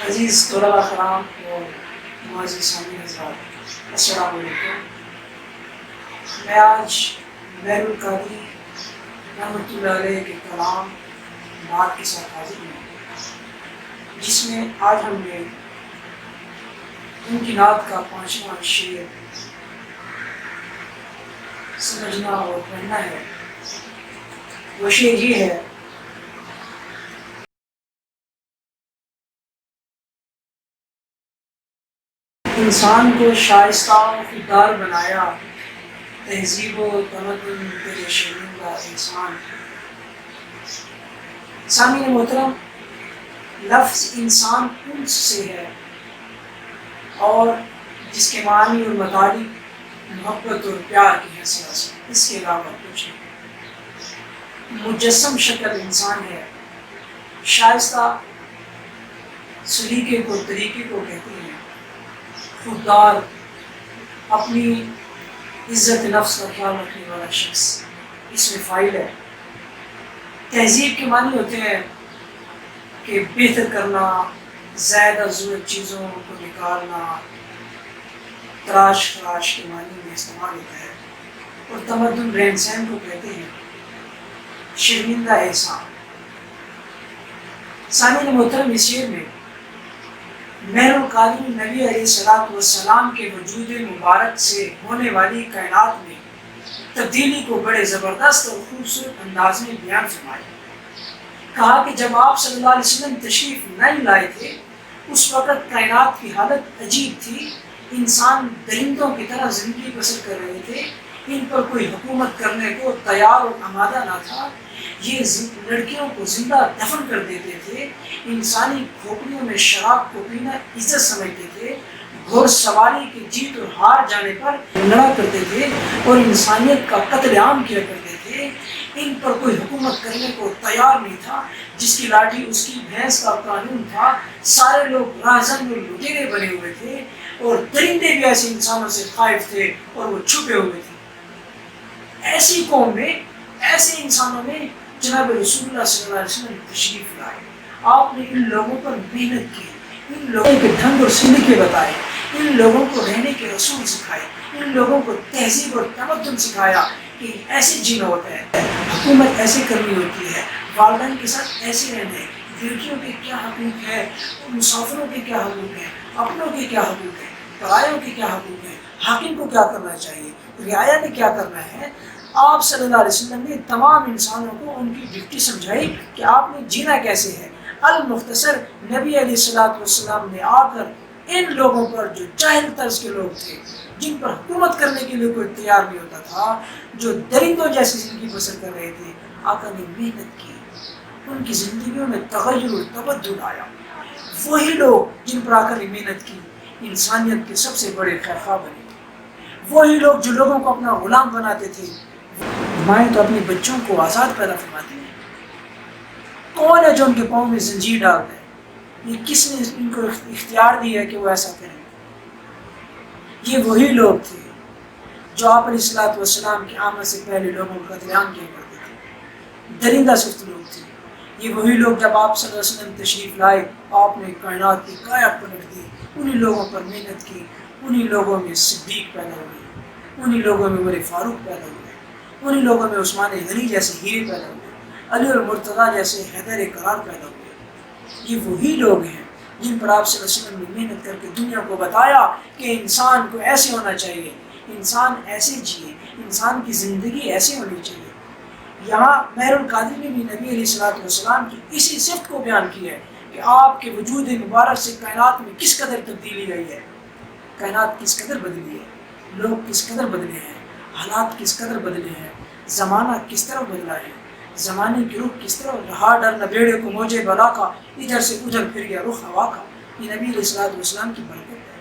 عزیز طلباء کرام اور معزز سامعین حضرات، السلام علیکم۔ میں آج مہر القادری رحمۃ اللہ علیہ کے کلام بات کے ساتھ حاضر ہوں، جس میں آج ہم نے ان کی نعت کا 5واں شعر سمجھنا اور پڑھنا ہے۔ وہ شعر یہ ہے: انسان کو شائستہ و خوددار بنایا، تہذیب و تمدن تیرے شرمندہ احسان۔ سامعین محترم، لفظ انسان انس سے ہے اور جس کے معنی اور مطالب محبت اور پیار کی حیثیت سے، اس کے علاوہ کچھ نہیں۔ مجسم شکل انسان ہے، شائستہ سلیقے کو طریقے کو کہتے ہیں، خوددار اپنی عزت نفس کا خیال رکھنے والا شخص اس میں فاعل ہے۔ تہذیب کے معنی ہوتے ہیں کہ بہتر کرنا، زیادہ ضرورت چیزوں کو نکالنا، تراش خراش کے معنی میں استعمال ہوتا ہے۔ اور تمدن رہن سہن کو کہتے ہیں شرمندہ احسان۔ سامعین محترم، اس شعر میں مہر القادری نبی علیہ السلام کے وجود مبارک سے ہونے والی کائنات میں تبدیلی کو بڑے زبردست اور خوبصورت انداز میں بیان فرمایا۔ کہا کہ جب آپ صلی اللہ علیہ وسلم تشریف نہیں لائے تھے، اس وقت کائنات کی حالت عجیب تھی۔ انسان درندوں کی طرح زندگی بسر کر رہے تھے، ان پر کوئی حکومت کرنے کو تیار اور آمادہ نہ تھا۔ یہ لڑکیوں کو زندہ دفن کر دیتے تھے، انسانی کھوپڑیوں میں شراب کو پینا عزت سمجھتے تھے، گھوڑ سواری کی جیت اور ہار جانے پر لڑا کرتے تھے اور انسانیت کا قتل عام کیا کرتے تھے۔ ان پر کوئی حکومت کرنے کو تیار نہیں تھا، جس کی لاٹھی اس کی بھینس کا قانون تھا۔ سارے لوگ راہزن اور لٹیرے بنے ہوئے تھے اور درندے بھی ایسے انسانوں سے خائف تھے اور وہ چھپے ہوئے تھے۔ ایسی قوم میں، ایسے انسانوں میں جناب رسول اللہ صلی اللہ علیہ وسلم تشریف لائے۔ آپ نے ان لوگوں پر محنت کی، ان لوگوں کے ڈھنگ اور سلیقے بتائے، ان لوگوں کو رہنے کے اصول سکھائے، ان لوگوں کو تہذیب اور تمدن سکھایا کہ ایسے جینا ہوتا ہے، حکومت ایسے کرنی ہوتی ہے، والدین کے ساتھ ایسے رہنا ہے، لڑکیوں کے کیا حقوق ہے، مسافروں کے کیا حقوق ہیں، اپنوں کے کیا حقوق ہیں، پرایوں کے کیا حقوق ہیں، حاکم کو کیا کرنا چاہیے، رعایا نے کیا کرنا ہے۔ آپ صلی اللہ علیہ وسلم نے تمام انسانوں کو ان کی ڈیوٹی سمجھائی کہ آپ نے جینا کیسے ہے۔ المختصر نبی علیہ السلام نے آ کر ان لوگوں پر، جو جاہل طرز کے لوگ تھے، جن پر حکومت کرنے کے لیے کوئی تیار نہیں ہوتا تھا، جو درندوں جیسی زندگی بسر کر رہے تھے، آقا نے محنت کی، ان کی زندگیوں میں تغیر اور تبدل آیا۔ وہی لوگ جن پر آقا نے محنت کی، انسانیت کے سب سے بڑے خیرخواہ بنے۔ وہی لوگ جو لوگوں کو اپنا غلام بناتے تھے، مائیں تو اپنے بچوں کو آزاد پیدا فرماتی ہیں۔ کون ہے جو ان کے پاؤں میں زنجیر ڈالتا ہے؟ یہ کس نے ان کو اختیار دیا ہے کہ وہ ایسا کریں؟ یہ وہی لوگ تھے جو آپ علیہ السلام کی آمد سے پہلے لوگوں کا قتل عام کیا کرتے تھے، درندہ صفت لوگ تھے۔ یہ وہی لوگ جب آپ صلی اللہ علیہ وسلم تشریف لائے، آپ نے کائنات کی کایا پلٹ دی، انہی لوگوں پر محنت کی، انہی لوگوں میں صدیق پیدا ہوئے، انہی لوگوں میں عمر فاروق پیدا ہوئے، انہی لوگوں میں عثمان غنی جیسے ہیرے پیدا ہوئے، علی اور مرتضیٰ جیسے حیدر قرار پیدا ہوئے۔ یہ وہی لوگ ہیں جن پر آپ صلی اللہ علیہ وسلم نے محنت کر کے دنیا کو بتایا کہ انسان کو ایسے ہونا چاہیے، انسان ایسے جیے، انسان کی زندگی ایسے ہونی چاہیے۔ یہاں مہر القادری نے بھی نبی علیہ السلام کی اسی صفت کو بیان کیا ہے کہ آپ کے وجود مبارک سے کائنات میں کس قدر تبدیلی آئی ہے، کائنات کس قدر بدلی ہے، لوگ کس قدر بدلے ہیں، حالات کس قدر بدلے ہیں، زمانہ کس طرح بدلا ہے، زمانے کی رخ کس طرح رہا ڈر نبیڑے کو موجے بلا کا، ادھر سے ادھر پھر گیا رخ ہوا کا۔ یہ نبی علیہ السلام کی برکت ہے۔